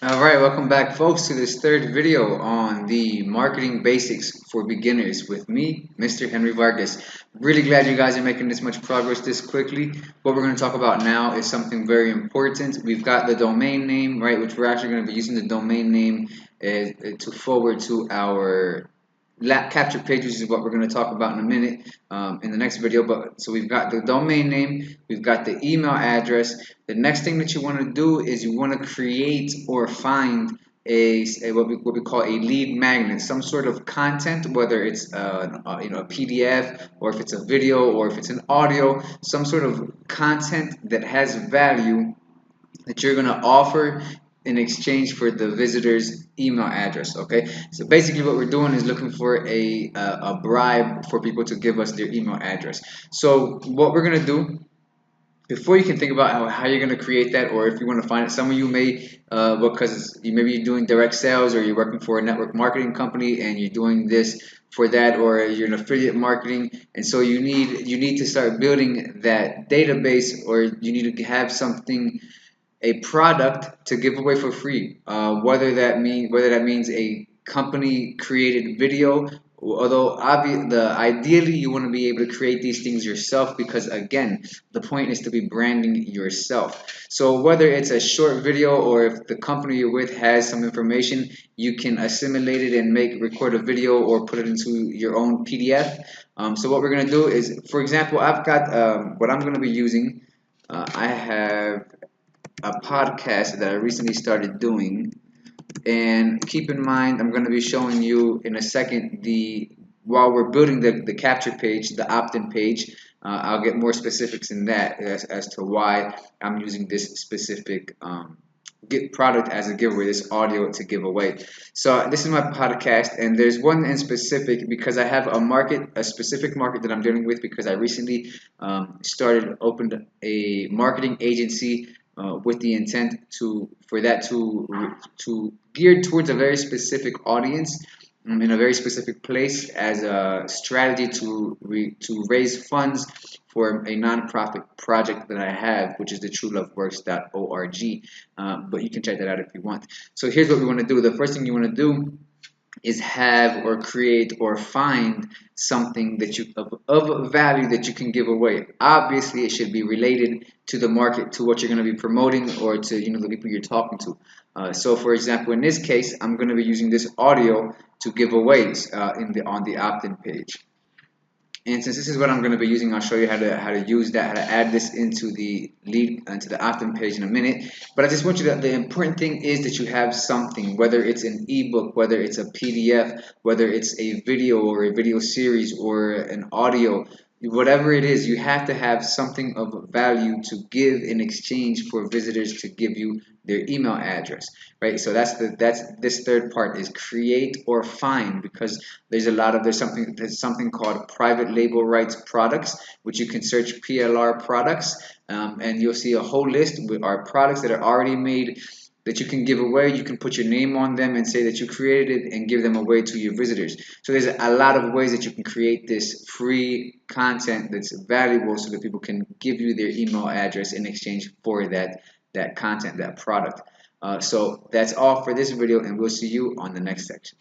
Alright, welcome back folks to this third video on the marketing basics for beginners with me, Mr. Henry Vargas. Really glad you guys are making this much progress this quickly. What we're going to talk about now is something very important. We've got the domain name, right, which we're actually going to be using the domain name to forward to our capture page, which is what we're going to talk about in a minute in the next video. But so we've got the domain name, we've got the email address. The next thing that you want to do is you want to create or find what we call a lead magnet, some sort of content, whether it's a PDF, or if it's a video, or if it's an audio, some sort of content that has value that you're going to offer in exchange for the visitor's email address. Okay, so basically what we're doing is looking for a bribe for people to give us their email address. So what we're going to do, before you can think about how you're going to create that, or if you want to find it, some of you may because maybe you're doing direct sales, or you're working for a network marketing company and you're doing this for that, or you're in affiliate marketing, and so you need to start building that database, or you need to have something, a product to give away for free. Whether that means a company created video, although ideally you want to be able to create these things yourself, because again, the point is to be branding yourself. So whether it's a short video, or if the company you're with has some information, you can assimilate it and record a video or put it into your own PDF. So what we're going to do is, for example, I've got what I'm going to be using. I have a podcast that I recently started doing. And keep in mind, I'm going to be showing you in a second while we're building the capture page, the opt-in page. I'll get more specifics in that as to why I'm using this specific get product as a giveaway, this audio to give away. So this is my podcast, and there's one in specific because I have a specific market that I'm dealing with, because I recently opened a marketing agency with the intent to geared towards a very specific audience, in a very specific place, as a strategy to raise funds for a nonprofit project that I have, which is the trueloveworks.org. But you can check that out if you want. So here's what we want to do. The first thing you want to do is have or create or find something of value that you can give away. Obviously, it should be related to the market, to what you're going to be promoting, or to the people you're talking to. So, for example, in this case, I'm going to be using this audio to give away on the opt-in page. And since this is what I'm going to be using, I'll show you how to use that, how to add this into the opt-in page in a minute. But I just want you to, the important thing is that you have something, whether it's an ebook, whether it's a PDF, whether it's a video or a video series or an audio, whatever it is, you have to have something of value to give in exchange for visitors to give you their email address, right? So that's this third part, is create or find, because there's something called private label rights products, which you can search PLR products, and you'll see a whole list with our products that are already made that you can give away. You can put your name on them and say that you created it and give them away to your visitors. So there's a lot of ways that you can create this free content that's valuable, so that people can give you their email address in exchange for that content, that product. So that's all for this video, and we'll see you on the next section.